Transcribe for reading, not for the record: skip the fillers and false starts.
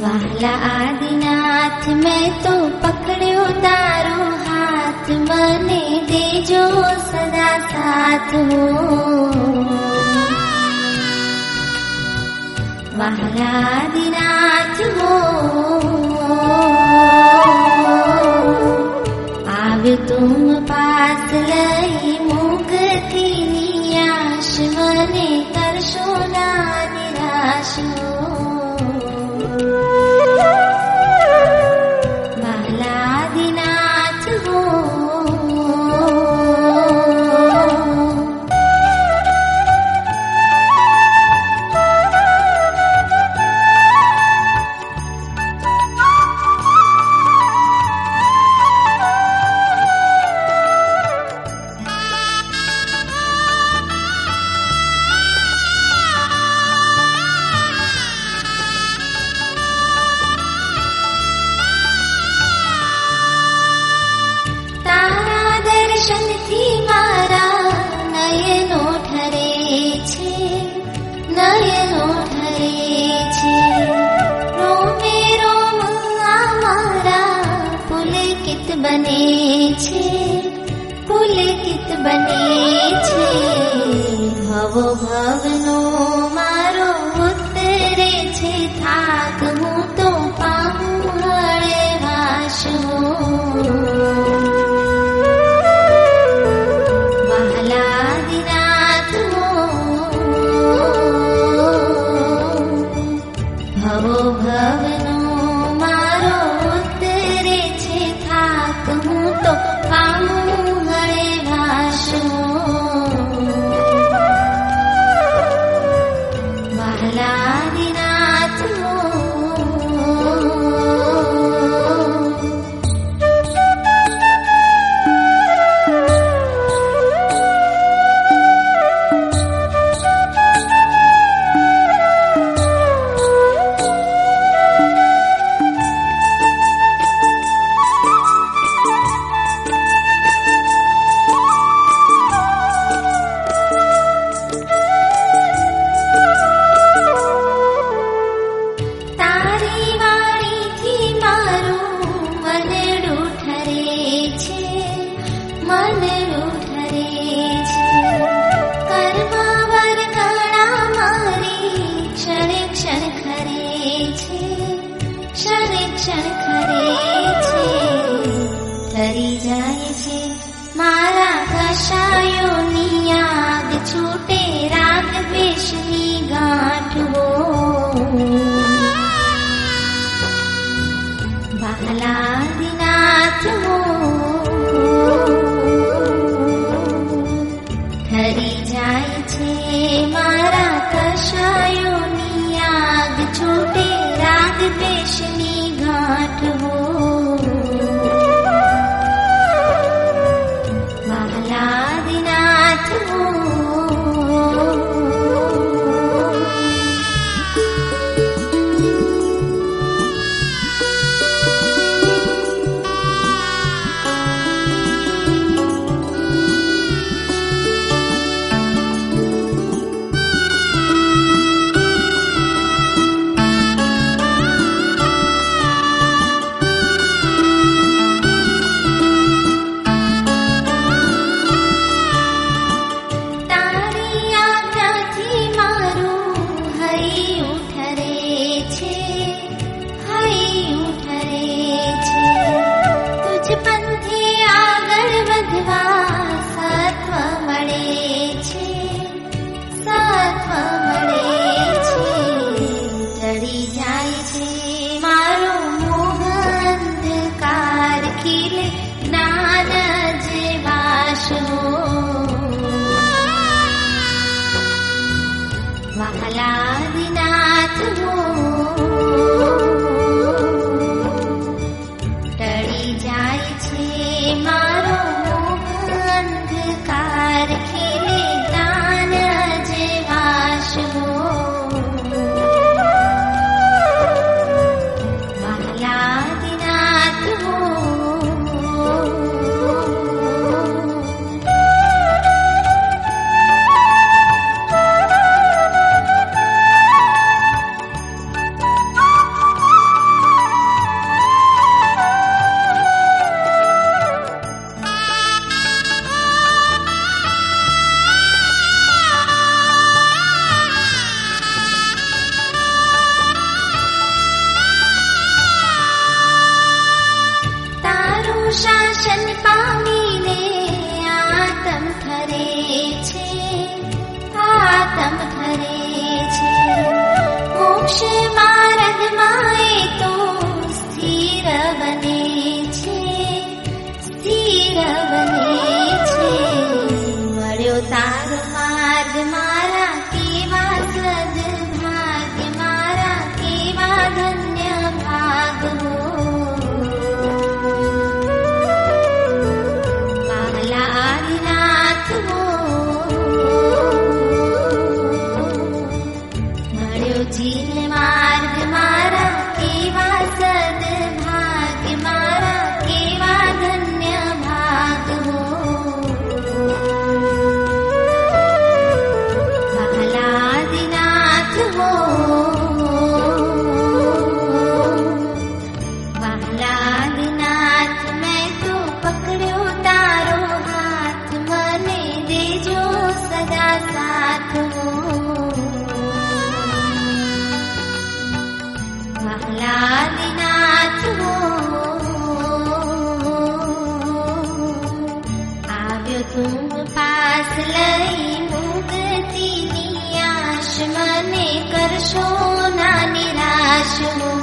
વહાલા આદિનાથ મેં તો પકડ્યો તારો હાથ, મને દેજો સદા સાથ હો. વહાલા આદિનાથ હો, આવ્યો તુમ પાસ લઈ મુક્તિ નિયાશ, મને કરશો ના નિરાશ હો. પુલકિત બને છે ભવો ભવનો મારો ઉતરે છે થાક, હું તો પામું હળવાશ હો. વહાલા આદિનાથ હો, ભવો ભવનો મારો ઉતરે છે થાક, હું તો પામું હળવાશ હો. વહાલા આદિનાથ હો. ઠરી જાય છે મારા કશાયોની આગ, છૂટે રાગ દ્વેષની ગાંઠ હો. વહાલા આદિનાથ હો, ઠરી જાય છે મારા કશાયોની આગ, છૂટે રાગ દ્વેષની ગાંઠ મોક્ષ માર્ગમાં એ તો સ્થિર બને છે, સ્થિર બને છે. મળ્યો તારો માર્ગ મારા કેવા સદભાગ્ય, મારા કેવા ધન્ય ભાગ હો. વહાલા આદિનાથ હો, મળ્યો જીવ માર્ગ મારા કેવા સદભાગ્ય, મારા કેવા ધન્ય ભાગ હો. વહાલા આદિનાથ હો, વહાલા આદિનાથ મેં તો પકડ્યો તારો હાથ, મને દેજો સદા સાથ હો. વહાલા આદિનાથ હો, આવ્યો તું પાસ લઈ મુક્તિની આશ, મને કરશો ના નિરાશ હો.